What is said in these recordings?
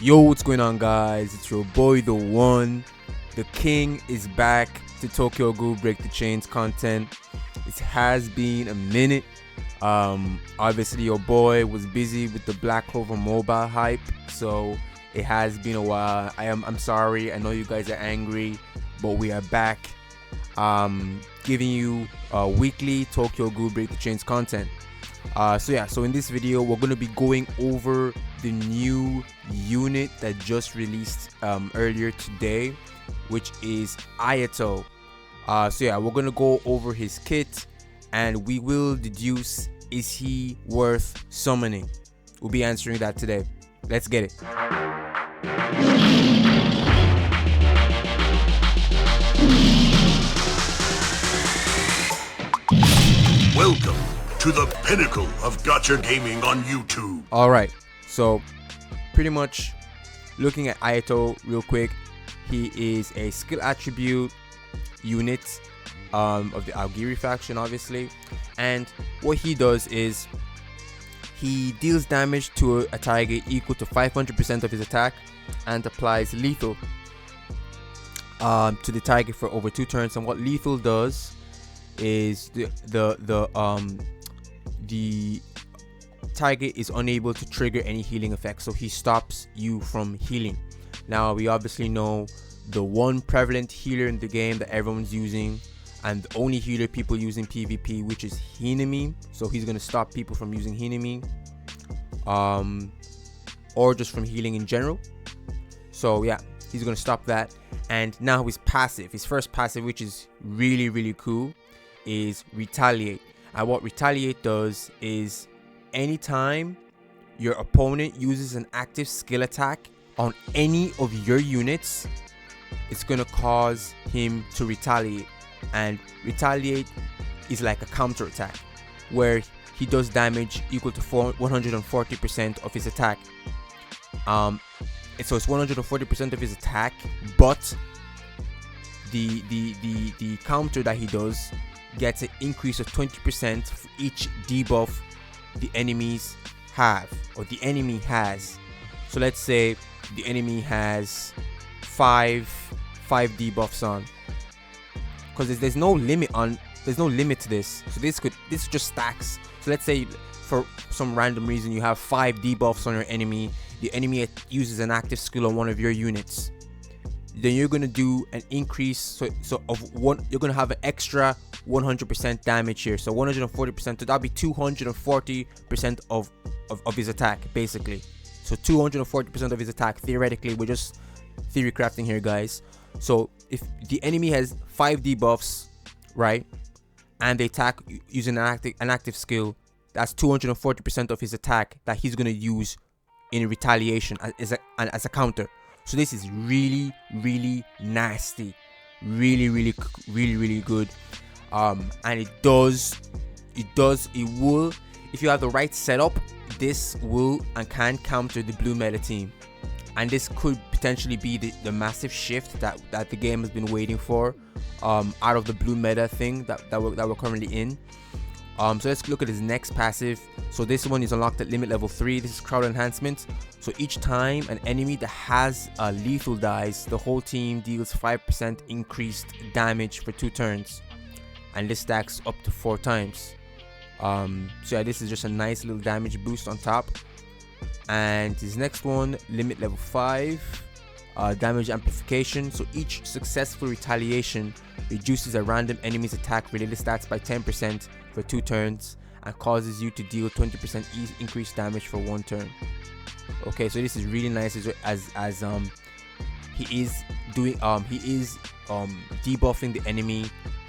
Yo, what's going on, guys? It's your boy, the one. The king is back to Tokyo Ghoul Break the Chains content. It has been a minute. Obviously, your boy was busy with the Black Clover mobile hype, so it has been a while. I'm sorry. I know you guys are angry, but we are back. Giving you weekly Tokyo Ghoul Break the Chains content. So in this video, we're going to be going over the new unit that just released earlier today, which is Ayato. We're going to go over his kit and we will deduce, is he worth summoning? We'll be answering that today. Let's get it. Welcome to the pinnacle of Gacha gaming on YouTube. Alright, so pretty much looking at Ayato real quick, he is a skill attribute unit of the Aogiri faction, obviously, and what he does is he deals damage to a target equal to 500% of his attack and applies lethal to the target for over 2 turns. And what lethal does is the target is unable to trigger any healing effect, so he stops you from healing. Now, we obviously know the one prevalent healer in the game that everyone's using, and the only healer people use in PvP, which is Hinami. So he's gonna stop people from using Hinami, or just from healing in general. So yeah, he's gonna stop that. And now his first passive, which is really cool, is Retaliate. And what Retaliate does is anytime your opponent uses an active skill attack on any of your units, it's gonna cause him to retaliate. And Retaliate is like a counter attack where he does damage equal to 140% of his attack. And so it's 140% of his attack, but the counter that he does gets an increase of 20% for each debuff the enemies have, or the enemy has. So let's say the enemy has 5 debuffs on, because there's no limit to this. So this just stacks. So let's say for some random reason you have 5 debuffs on your enemy. The enemy uses an active skill on one of your units. Then you're gonna do an increase. So of one, you're gonna have an extra 100% damage here. So 140%. So that'll be 240% of his attack, basically. So 240% of his attack. Theoretically, we're just theory crafting here, guys. So if the enemy has 5 debuffs, right, and they attack using an active skill, that's 240% of his attack that he's gonna use in retaliation as a counter. So this is really nasty, really good. And it will, if you have the right setup, this will and can counter the blue meta team. And this could potentially be the massive shift that the game has been waiting for, out of the blue meta thing that we're currently in. So let's look at his next passive. So this one is unlocked at limit level 3. This is crowd enhancement. So each time an enemy that has lethal dies, the whole team deals 5% increased damage for 2 turns, and this stacks up to 4 times. So yeah, this is just a nice little damage boost on top. And his next one, limit level 5, damage amplification. So each successful retaliation reduces a random enemy's attack related stats by 10% for 2 turns and causes you to deal 20% increased damage for 1 turn. Okay, so this is really nice as he is debuffing the enemy,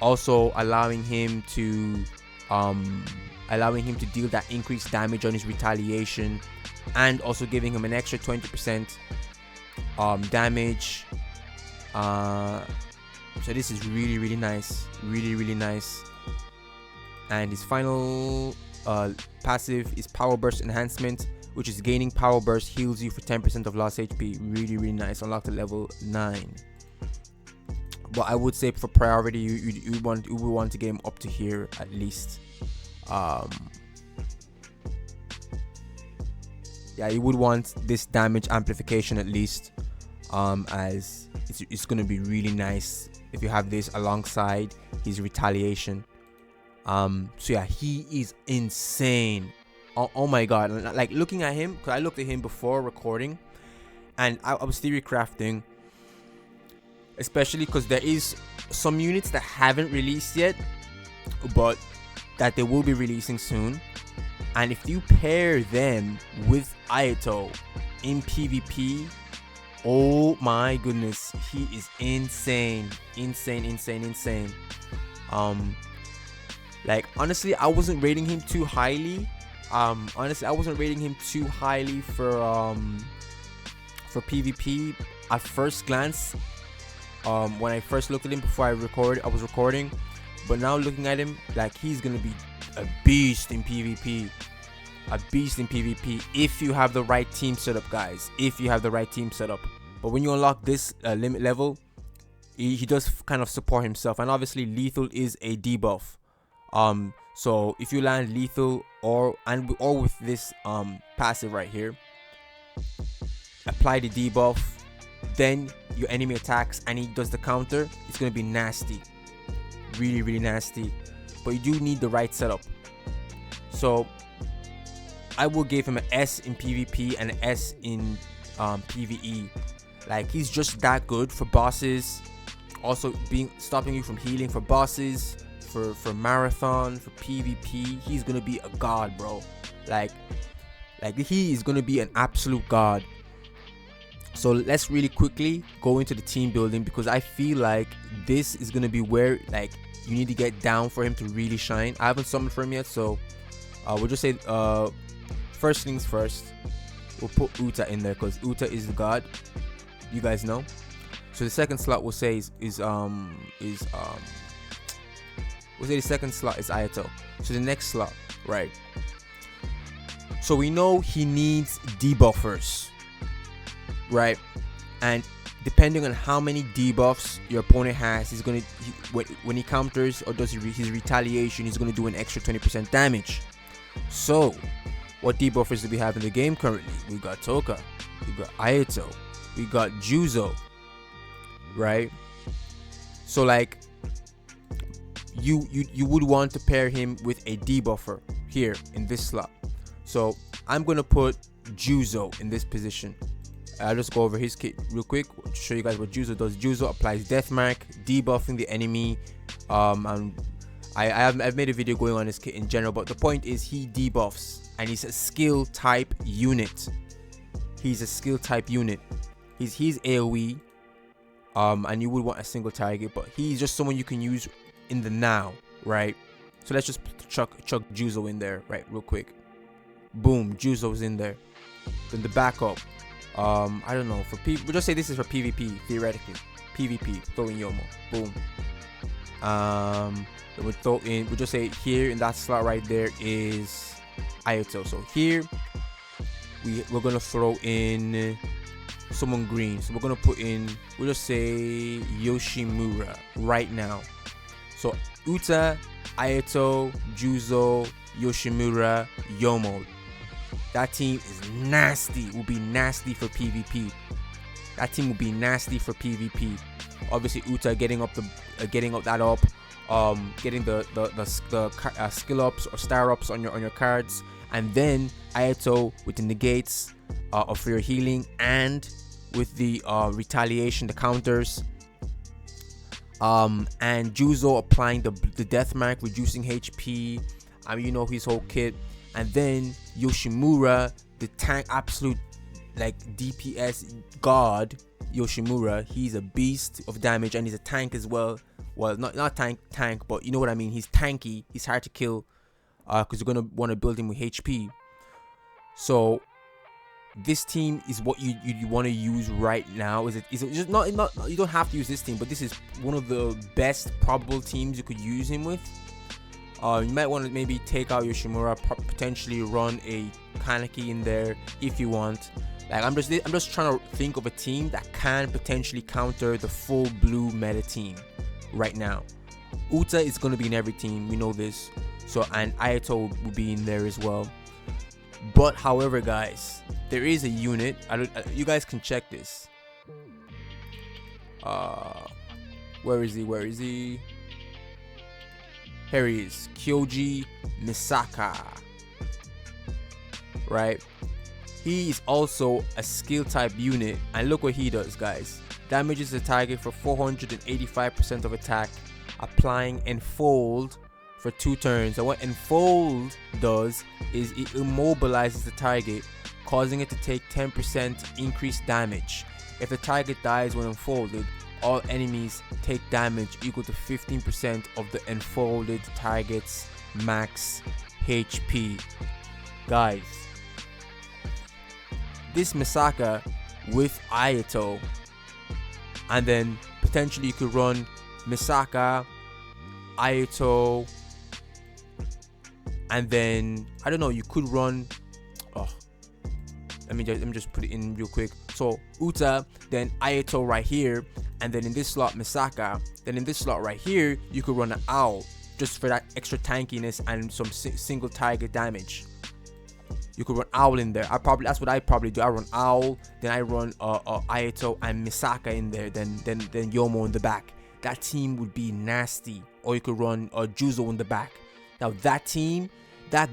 also allowing him to deal that increased damage on his retaliation, and also giving him an extra 20% damage. So this is really nice, really nice. And his final passive is power burst enhancement, which is gaining power burst heals you for 10% of lost HP. Really nice. Unlocked at level 9. But I would say for priority, you would want to get him up to here at least. yeah, you would want this damage amplification at least, as it's gonna be really nice if you have this alongside his retaliation. So yeah, he is insane. Oh my god, like looking at him, because I looked at him before recording, and I was theory crafting, especially because there is some units that haven't released yet, but that they will be releasing soon. And if you pair them with Ayato in PvP, oh my goodness, he is insane. Like honestly, I wasn't rating him too highly. For PvP at first glance. When I first looked at him before I was recording, but now looking at him, like he's gonna be a beast in PvP. If you have the right team setup, guys. But when you unlock this limit level, he does kind of support himself, and obviously lethal is a debuff. So if you land lethal or with this passive right here, apply the debuff, then your enemy attacks and he does the counter, it's gonna be nasty, really nasty. But you do need the right setup. So I will give him an S in PvP and an S in PvE. Like he's just that good for bosses, also stopping you from healing for bosses, for marathon, for PvP. He's gonna be a god, bro. Like he is gonna be an absolute god. So let's really quickly go into the team building, because I feel like this is gonna be where like you need to get down for him to really shine. I haven't summoned for him yet, so we'll just say first things first, we'll put Uta in there because Uta is the god, you guys know. So the second slot we'll say we'll say the second slot is Ayato. So the next slot, right? So we know he needs debuffers, right? And depending on how many debuffs your opponent has, when he counters or does his retaliation, he's gonna do an extra 20% damage. So what debuffers do we have in the game currently? We got Toka, we got Ayato, we got Juzo, right? So like you would want to pair him with a debuffer here in this slot. So I'm gonna put Juzo in this position. I'll just go over his kit real quick to show you guys what Juzo does. Juzo applies death mark, debuffing the enemy. And I've made a video going on his kit in general, but the point is he debuffs, and he's a skill type unit. He's AoE, and you would want a single target, but he's just someone you can use in the now, right? So let's just chuck Juzo in there, right, real quick. Boom, Juzo's in there. Then the backup, I don't know, for we'll just say this is for PvP theoretically. PvP, throw in Yomo, boom. Then we'll just say here in that slot right there is Ayato. So here we're gonna throw in someone green. So we're gonna put in, we'll just say Yoshimura right now. So Uta, Ayato, Juzo, Yoshimura, Yomo. That team is nasty. Will be nasty for PvP. Obviously Uta getting that up, getting the skill ups or star ups on your cards, and then Ayato with the negates of your healing and with the retaliation, the counters, and Juzo applying the death mark, reducing HP. You know his whole kit. And then Yoshimura, the tank, absolute like DPS god. Yoshimura, he's a beast of damage, and he's a tank as well. Well, not tank, but you know what I mean. He's tanky. He's hard to kill, because you're gonna want to build him with HP. So this team is what you want to use right now. Is it just not? You don't have to use this team, but this is one of the best probable teams you could use him with. You might want to maybe take out Yoshimura, potentially run a Kaneki in there if you want. Like I'm just trying to think of a team that can potentially counter the full blue meta team right now. Uta is going to be in every team, we know this. So, and Ayato will be in there as well. But however, guys, there is a unit. You guys can check this. Where is he? Here he is. Kyoji Misaka. Right? He is also a skill type unit, and look what he does, guys. Damages the target for 485% of attack, applying Enfold for 2 turns. And what Enfold does is it immobilizes the target, causing it to take 10% increased damage. If the target dies when enfolded, all enemies take damage equal to 15% of the enfolded target's max HP. Guys, this Misaka with Ayato, and then potentially you could run Misaka, Ayato, and then I don't know, you could run let me just put it in real quick. So Uta, then Ayato right here, and then in this slot Misaka. Then in this slot right here you could run an Owl just for that extra tankiness and some single target damage. You could run Owl in there. That's what I probably do. I run Owl, then I run Ayato and Misaka in there, then Yomo in the back. That team would be nasty. Or you could run Juzo in the back. Now that team, that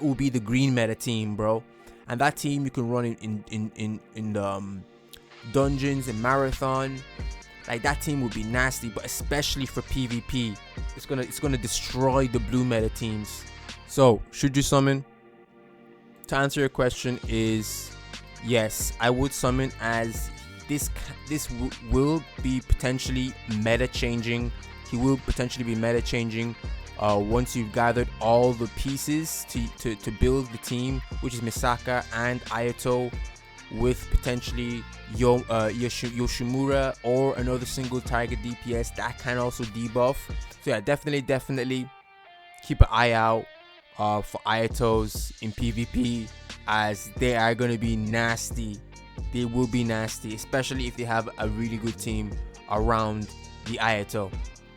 will be the green meta team, bro. And that team you can run in dungeons and marathon. Like, that team would be nasty, but especially for PvP, it's gonna destroy the blue meta teams. So should you summon? To answer your question is yes, I would summon, as this will be potentially meta changing. He will potentially be meta changing once you've gathered all the pieces to build the team, which is Misaka and Ayato, with potentially Yoshimura or another single target DPS that can also debuff. So yeah, definitely keep an eye out for Ayatos in PvP, as they are going to be nasty. They will be nasty, especially if they have a really good team around the Ayato.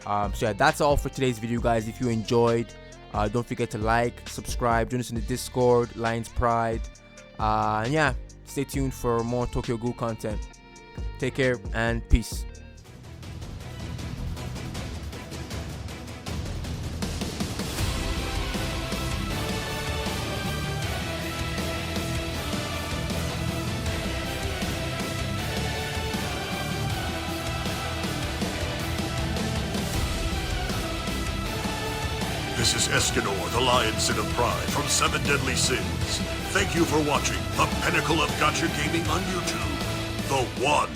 So yeah, that's all for today's video, guys. If you enjoyed, don't forget to like, subscribe, join us in the Discord, Lions Pride, and yeah, stay tuned for more Tokyo Ghoul content. Take care and peace. This is Escanor, the Lion Sin of Pride from 7 Deadly Sins. Thank you for watching the pinnacle of Gacha gaming on YouTube, The One.